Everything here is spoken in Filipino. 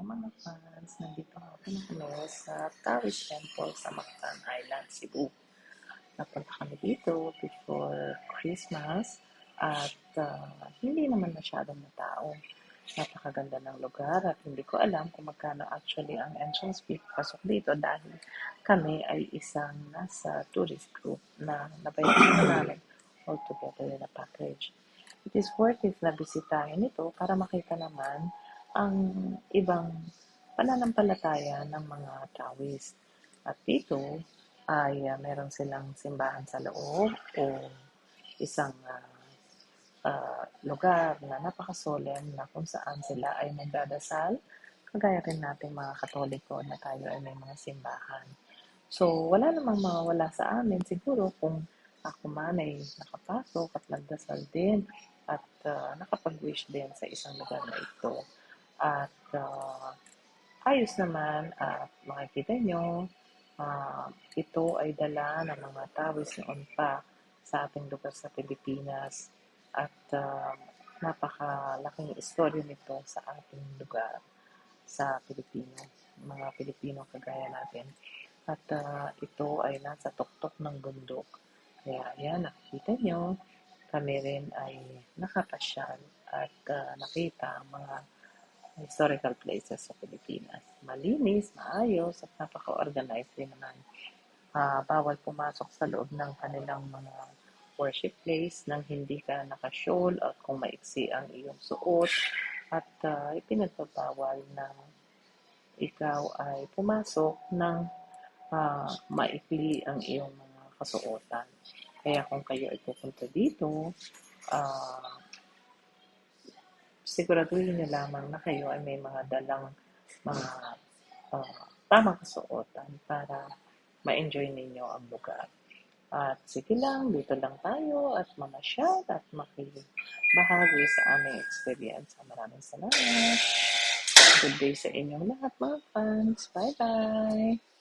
mga fans, nandito nga po na kami sa Taoist Temple sa Mactan Island, Cebu. Napunta kami dito before Christmas at hindi naman masyadong matao. Napakaganda ng lugar at hindi ko alam kung magkano actually ang entrance fee pasok dito dahil kami ay isang nasa tourist group na nabayaran na namin altogether na package. It is worth it na bisitahin ito para makita naman ang ibang pananampalataya ng mga Taoist. At dito ay meron silang simbahan sa loob o isang lugar na napakasolemn na kung saan sila ay nagdadasal, kagaya rin nating mga Katoliko na tayo ay may mga simbahan. So, wala namang mawawala sa amin siguro kung ako man ay nakapasok at nagdasal din at nakapag-wish din sa isang lugar na ito. At ayos naman at makikita nyo, ito ay dala ng mga Taoist noon pa sa ating lugar sa Pilipinas at napakalaking istorya nito sa ating lugar sa Pilipino, mga Pilipino kagaya natin. At ito ay nasa tuktok ng bundok. Kaya yan, nakikita nyo, kami rin ay nakapasyal at nakita ang mga historical places sa Pilipinas. Malinis, maayos, at napaka-organized din naman. Bawal pumasok sa loob ng kanilang mga worship place nang hindi ka nakashol at kung maiksi ang iyong suot at ipinagbabawal na ikaw ay pumasok ng maikli ang iyong mga kasuotan. Kaya kung kayo ay pupunta dito, ah, siguraduhin niyo lamang na kayo ay may mga dalang mga tamang kasuotan para ma-enjoy ninyo ang lugar. At sige lang, dito lang tayo at mamasyal at makibahagi sa aming experience. Maraming salamat. Good day sa inyong lahat mga fans. Bye-bye!